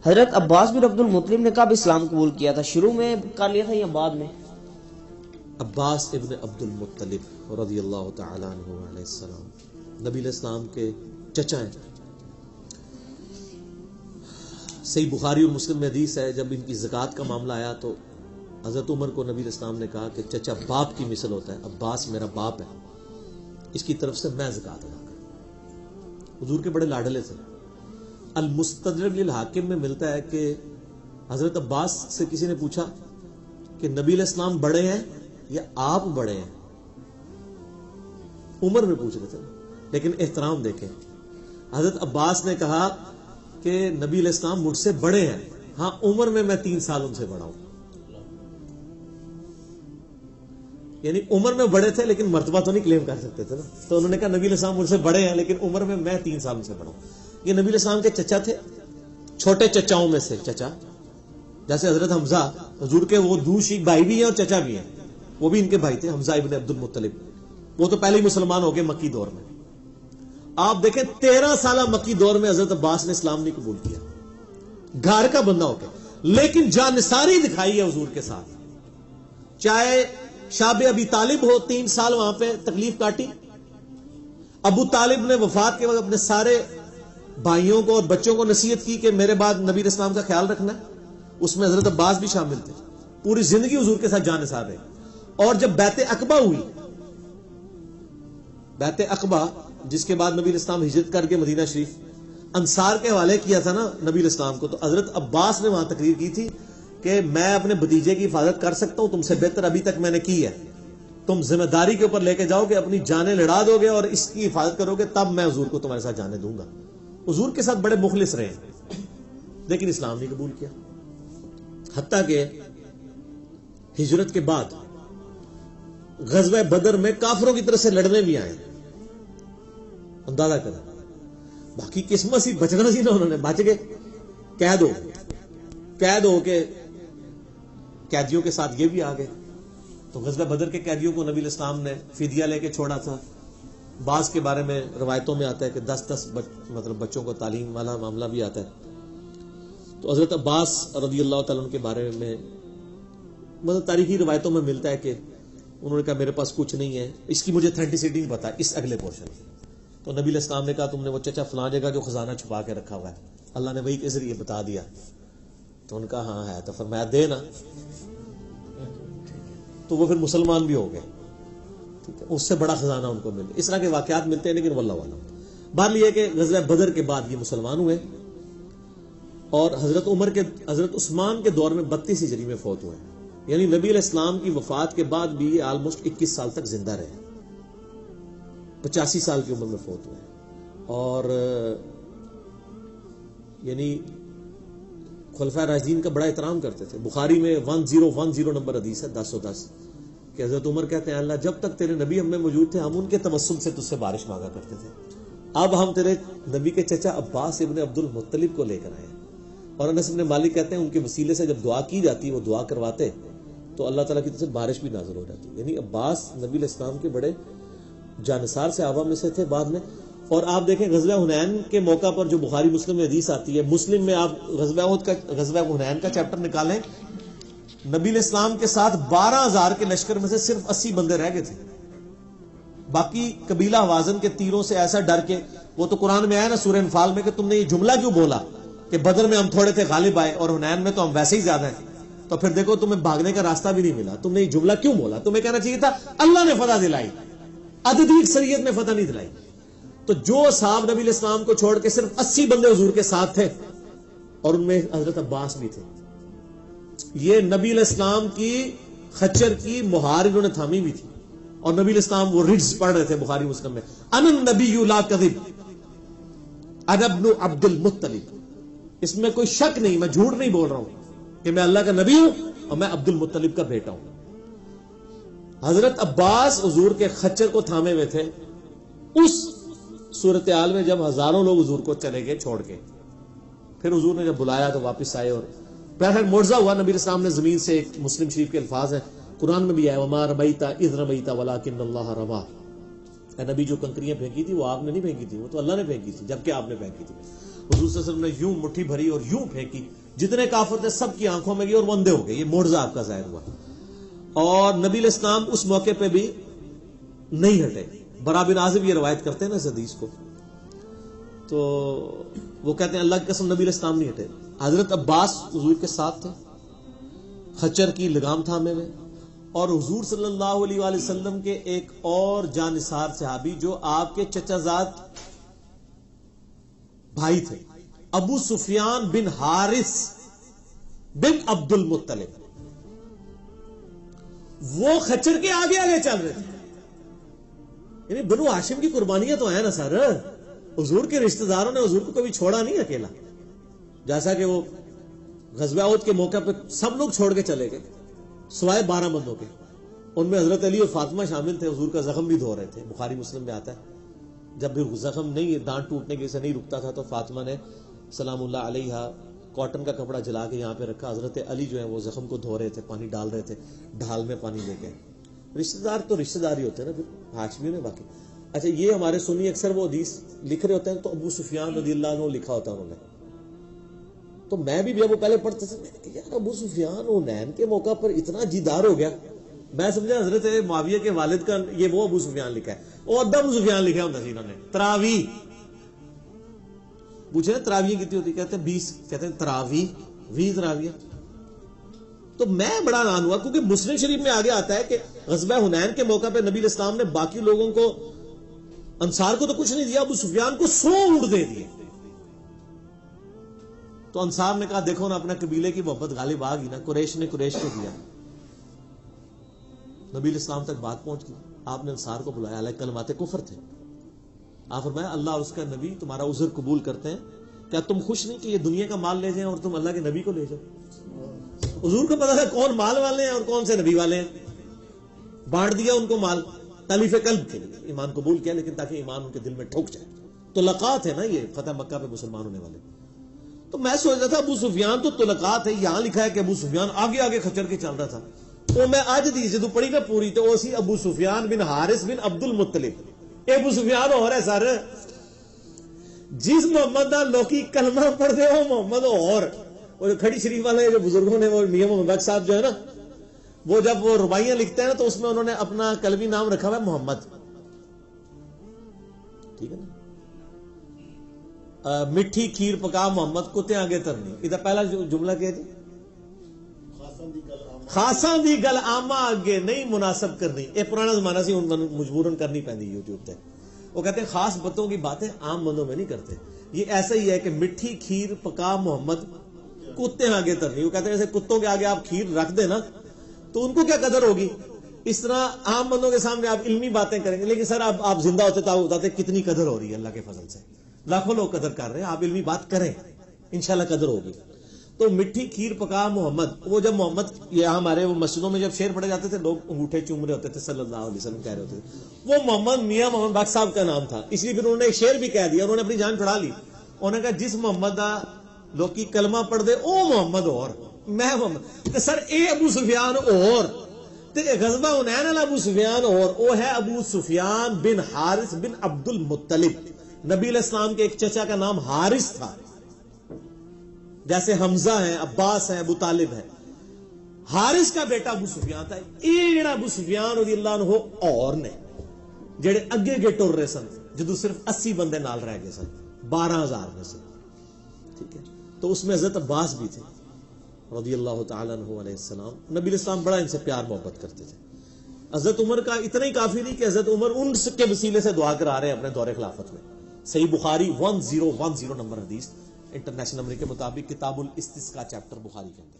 حضرت عباس بن عبد المطلب نے کب اسلام قبول کیا تھا؟ شروع میں کر لیا تھا یا بعد میں؟ عباس ابن عبد المطلب رضی اللہ تعالیٰ عنہ علیہ السلام نبی علیہ السلام کے چچا ہیں. صحیح بخاری اور مسلم میں حدیث ہے، جب ان کی زکوٰۃ کا معاملہ آیا تو حضرت عمر کو نبی علیہ السلام نے کہا کہ چچا باپ کی مثل ہوتا ہے، عباس میرا باپ ہے، اس کی طرف سے میں زکوٰۃ ادا کروں. حضور کے بڑے لاڈلے تھے. المستدرک للحاکم میں ملتا ہے کہ حضرت عباس سے کسی نے پوچھا کہ نبی علیہ السلام بڑے ہیں یا آپ بڑے ہیں؟ عمر میں پوچھ رہے تھے، لیکن احترام دیکھیں. حضرت عباس نے کہا کہ نبی علیہ السلام مجھ سے بڑے ہیں، ہاں عمر میں 3 سال ان سے بڑا ہوں. یعنی عمر میں بڑے تھے لیکن مرتبہ تو نہیں کلیم کر سکتے تھے نا. تو انہوں نے کہا نبی علیہ السلام مجھ سے بڑے ہیں لیکن عمر میں 3 سال ان سے بڑا ہوں. یہ نبی علیہ السلام کے چچا تھے، چھوٹے چچاؤں میں سے چچا. جیسے حضرت حمزہ حضور کے وہ دوشی بھائی بھی ہیں اور چچا بھی ہیں، وہ بھی ان کے بھائی تھے، حمزہ ابن عبد المطلب. وہ تو پہلے ہی مسلمان ہو گئے مکی دور میں. آپ دیکھیں 13 سالہ مکی دور میں حضرت عباس نے اسلام نہیں قبول کیا، گھر کا بندہ ہو کے، لیکن جانثاری دکھائی ہے حضور کے ساتھ. چاہے شاب ابی طالب ہو، 3 سال وہاں پہ تکلیف کاٹی. ابو طالب نے وفات کے وقت اپنے سارے بھائیوں کو اور بچوں کو نصیحت کی کہ میرے بعد نبی علیہ السلام کا خیال رکھنا ہے. اس میں حضرت عباس بھی شامل تھے. پوری زندگی حضور کے ساتھ جانثار رہے. اور جب بیعت عقبہ ہوئی، بیعت عقبہ جس کے بعد نبی علیہ السلام ہجرت کر کے مدینہ شریف انصار کے حوالے کیا تھا نا نبی علیہ السلام کو، تو حضرت عباس نے وہاں تقریر کی تھی کہ میں اپنے بھتیجے کی حفاظت کر سکتا ہوں، تم سے بہتر ابھی تک میں نے کی ہے. تم ذمہ داری کے اوپر لے کے جاؤ کہ اپنی جانیں لڑا دو گے اور اس کی حفاظت کرو گے، تب میں حضور کو تمہارے ساتھ جانے دوں گا. حضور کے ساتھ بڑے مخلص رہے لیکن اسلام نہیں قبول کیا. حتیٰ کہ ہجرت کے بعد غزوہ بدر میں کافروں کی طرف سے لڑنے بھی آئے. اندازہ کریں، باقی قسمت سی بچنا سی نا، انہوں نے بچ گئے. قید ہو کے قیدیوں کے ساتھ یہ بھی آ گئے. تو غزوہ بدر کے قیدیوں کو نبی علیہ السلام نے فدیہ لے کے چھوڑا تھا. بعض کے بارے میں روایتوں میں آتا ہے کہ 10 مطلب بچوں کو تعلیم والا معاملہ بھی آتا ہے. تو حضرت عباس رضی اللہ تعالیٰ عنہ کے بارے میں مطلب تاریخی روایتوں میں ملتا ہے کہ انہوں نے کہا میرے پاس کچھ نہیں ہے. اس کی مجھے اتھینٹسٹی نہیں پتا اس اگلے پورشن. تو نبی علیہ السلام نے کہا تم نے وہ چچا فلاں جگہ جو خزانہ چھپا کے رکھا ہوا ہے اللہ نے وہی کے ذریعے بتا دیا. تو ان کا ہاں ہے. تو فرمایا دے نا. تو وہ پھر مسلمان بھی ہو گئے. ٹھیک ہے، اس سے بڑا خزانہ ان کو مل. اس طرح کے واقعات ملتے ہیں، لیکن واللہ اعلم. بات یہ ہے کہ غزوہ بدر کے بعد یہ مسلمان ہوئے اور حضرت عثمان کے دور میں 32 ہجری میں فوت ہوئے. یعنی نبی علیہ السلام کی وفات کے بعد بھی یہ آلموسٹ 21 سال تک زندہ رہے. 85 سال کی عمر میں فوت ہوئے. اور یعنی خلفائے راشدین کا بڑا احترام کرتے تھے. بخاری میں 1010 نمبر حدیث ہے 1010 کہ حضرت عمر کہتے ہیں اللہ جب تک تیرے نبی ہم میں موجود تھے ہم ان کے تبسم سے تجھ سے بارش مانگا کرتے تھے. اب ہم تیرے نبی کے چچا عباس ابن عبد المطلب کو لے کر آئے. اور انس بن مالک کہتے ہیں ان کے وسیلے سے جب دعا کی جاتی وہ دعا کرواتے تو اللہ تعالیٰ کی طرف سے بارش بھی نازل ہو جاتی. یعنی عباس نبی علیہ السلام کے بڑے جانثار سے آبا میں سے تھے بعد میں. اور آپ دیکھیں غزوہ حنین کے موقع پر جو بخاری مسلم میں حدیث آتی ہے، مسلم میں آپ غزوہ حنین کا چیپٹر نکالیں، نبی علیہ السلام کے ساتھ 12,000 کے لشکر میں سے صرف 80 بندے رہ گئے تھے. باقی قبیلہ حوازن کے تیروں سے ایسا ڈر کے، وہ تو قرآن میں آیا نا سورہ انفال میں کہ تم نے یہ جملہ کیوں بولا کہ بدر میں ہم تھوڑے تھے غالب آئے اور حنین میں تو ہم ویسے ہی زیادہ ہیں. تو پھر دیکھو تمہیں بھاگنے کا راستہ بھی نہیں ملا. تم نے یہ جملہ کیوں بولا؟ تمہیں کہنا چاہیے تھا اللہ نے فتح دلائی، عددی اکثریت نے فتح نہیں دلائی. تو جو صاحب نبی علیہ السلام کو چھوڑ کے صرف 80 بندے حضور کے ساتھ تھے اور ان میں حضرت عباس بھی تھے. یہ نبی علیہ السلام کی خچر کی مہار انہوں نے تھامی بھی تھی. اور نبی علیہ السلام وہ ریڈز پڑھ رہے تھے بخاری مسلم میں، انا النبی لا کذب انا ابن عبد المطلب. اس میں کوئی شک نہیں، میں جھوٹ نہیں بول رہا ہوں کہ میں اللہ کا نبی ہوں اور میں عبد المطلب کا بیٹا ہوں. حضرت عباس حضور کے خچر کو تھامے ہوئے تھے اس صورتحال میں جب ہزاروں لوگ حضور کو چلے گئے چھوڑ کے. پھر حضور نے جب بلایا تو واپس آئے اور پھر معجزہ ہوا. نبی السلام نے زمین سے، ایک مسلم شریف کے الفاظ ہیں، قرآن میں بھی آیا وما رمیتا اذ رمیتا ولکن اللہ رما. اے نبی جو کنکریاں پھینکی تھی وہ آپ نے نہیں پھینکی تھی، وہ تو اللہ نے پھینکی تھی، جبکہ آپ نے پھینکی تھی. حضور صلی اللہ علیہ وسلم نے یوں مٹھی بھری اور یوں پھینکی، جتنے کافر تھے سب کی آنکھوں میں گئی اور وہ اندھے ہو گئے. یہ معجزہ آپ کا ظاہر ہوا. اور نبی علیہ السلام اس موقع پہ بھی نہیں ہٹے. برا بن عازب یہ روایت کرتے ہیں نا اس حدیث کو، تو وہ کہتے ہیں اللہ کی قسم نبی علیہ السلام نہیں ہٹے. حضرت عباس حضور کے ساتھ تھے، خچر کی لگام تھامے ہوئے، اور حضور صلی اللہ علیہ وآلہ وسلم کے ایک اور جانثار صحابی جو آپ کے چچا زاد بھائی تھے، ابو سفیان بن حارث بن عبد المطلب، وہ خچر کے آگے آگے چل رہے تھے. یعنی بنو ہاشم کی قربانیاں تو ہیں نا سر. حضور کے رشتہ داروں نے حضور کو کبھی چھوڑا نہیں اکیلا، جیسا کہ وہ غزوہ احد کے موقع پہ سب لوگ چھوڑ کے چلے گئے سوائے 12 بندوں کے. ان میں حضرت علی اور فاطمہ شامل تھے. حضور کا زخم بھی دھو رہے تھے، بخاری مسلم میں آتا ہے. جب بھی زخم نہیں، دانت ٹوٹنے کی سے نہیں رکتا تھا، تو فاطمہ نے سلام اللہ علیہا کاٹن کا کپڑا جلا کے یہاں پہ رکھا. حضرت علی جو ہے وہ زخم کو دھو رہے تھے، پانی ڈال رہے تھے ڈھال میں پانی لے کے. رشتہ دار تو رشتہ دار ہی ہوتے ہیں نا پھر ہاشمی میں. باقی اچھا یہ ہمارے سنی اکثر وہ حدیث لکھ رہے ہوتے ہیں تو ابو سفیان رضی اللہ عنہ لکھا ہوتا ہے انہوں نے. تو میں بھی جب وہ پہلے پڑھتے تھے یار ابو سفیان حنین کے موقع پر اتنا جیدار ہو گیا، میں سمجھا حضرت معاویہ کے والد کا یہ وہ ابو سفیان لکھا ہے، اور ابو سفیان لکھا ہوتا تھا انہوں نے. تراوی پوچھے نا تراویہ کتنی ہوتی، کہتے ہیں 20، کہتے ہیں تراوی 20 تراویہ. تو میں بڑا حیران ہوا کیونکہ مسلم شریف میں آگے آتا ہے کہ غزوہ حنین کے موقع پہ نبی علیہ السلام نے باقی لوگوں کو، انصار کو تو کچھ نہیں دیا، ابو سفیان کو 100 اونٹ دے دیے. تو انصار نے کہا دیکھو نا اپنا قبیلے کی محبت غالب آ گئی نا، قریش نے قریش کو دیا. نبی علیہ السلام تک بات پہنچ گئی. آپ نے انصار کو بلایا، علیہ کلمات کفر تھے. آپ فرمایا اللہ اور اس کا نبی تمہارا عذر قبول کرتے ہیں، کیا تم خوش نہیں کہ یہ دنیا کا مال لے جائیں اور تم اللہ کے نبی کو لے جاؤ؟ حضور کو پتا تھا کون مال والے ہیں اور کون سے نبی والے ہیں. بانٹ دیا ان کو مال تالیف قلب کے لیے، ایمان قبول کیا لیکن تاکہ ایمان ان کے دل میں ٹھوک جائے. تو لقات ہے نا یہ فتح مکہ پہ مسلمان ہونے والے. تو میں سوچ رہا تھا ابو سفیان تو طلقات ہے، یہاں لکھا ہے کہ ابو سفیان آگے آگے خچر کے چل رہا تھا. تو میں آج دی جدو پڑھی نا پوری تو اسی ابو سفیان بن حارث بن عبد المطلب، ابو سفیان ہو رہا ہے سر. جس محمد دا لوکی کلمہ پڑھ دے وہ محمد اور کھڑی شریف والے جو بزرگوں نے، وہ میاں محمد بخش صاحب جو ہے نا، وہ جب وہ ربائیاں لکھتے ہیں نا تو اس میں انہوں نے اپنا قلمی نام رکھا ہوا ہے محمد. ٹھیک ہے نا. مٹھی کھیر پکا محمد کتے آگے ترنی. ادھر پہلا جملہ کیا جی، خاصاں دی گل آما آگے نہیں مناسب کرنی. یہ پرانا زمانہ سی مجبورن کرنی پہنی یوٹیوب تے. وہ کہتے ہیں خاص بتوں کی باتیں عام بندوں میں نہیں کرتے. یہ ایسا ہی ہے کہ مٹھی کھیر پکا محمد کتے آگے ترنی. وہ کہتے ہیں جیسے کتوں کے آگے آپ کھیر رکھ دیں نا تو ان کو کیا قدر ہوگی، اس طرح عام بندوں کے سامنے آپ علمی باتیں کریں گے. لیکن سر آپ زندہ ہوتے تو آپ بتاتے کتنی قدر ہو رہی ہے اللہ کے فضل سے. لاکھوں لوگ قدر کر رہے ہیں، آپ علمی بات کریں انشاءاللہ قدر ہوگی. تو مٹھی کھیر پکا محمد، وہ جب محمد یہاں ہمارے وہ مسجدوں میں جب شعر پڑھے جاتے تھے لوگ انگوٹھے چوم رہے ہوتے تھے، صلی اللہ علیہ وسلم کہہ رہے ہوتے تھے. وہ محمد میاں محمد بخش صاحب کا نام تھا، اس لیے پھر انہوں نے ایک شعر بھی کہہ دیا، انہوں نے اپنی جان چھڑا لی. انہوں نے کہا جس محمد دا لوکی کلمہ پڑھ دے او محمد اور میں محمد. تو سر اے ابو سفیان اور غزوہ حنین والا ابو سفیان اور وہ ہے ابو سفیان بن حارث بن عبد المطلب. نبی علیہ السلام کے ایک چچا کا نام حارث تھا، جیسے حمزہ ہیں، عباس ہیں، ابو طالب ہیں. حارث کا بیٹا ابو سفیان تھا. یہ جڑا ابو سفیان رضی اللہ عنہ اور نے جڑے اگے گے ٹر رہے سن، جدو صرف 80 بندے نال رہ گئے سن 12,000 میں سے. ٹھیک ہے. تو اس میں حضرت عباس بھی تھے رضی اللہ تعالیٰ عنہ علیہ السلام. نبی علیہ السلام بڑا ان سے پیار محبت کرتے تھے. حضرت عمر کا اتنا ہی کافی نہیں کہ حضرت عمر ان کے وسیلے سے دعا کرا رہے ہیں اپنے دور خلافت میں. صحیح بخاری 1010 نمبر حدیث، انٹرنیشنل نمبر کے مطابق کتاب الاستسقاء چیپٹر بخاری کے اندر.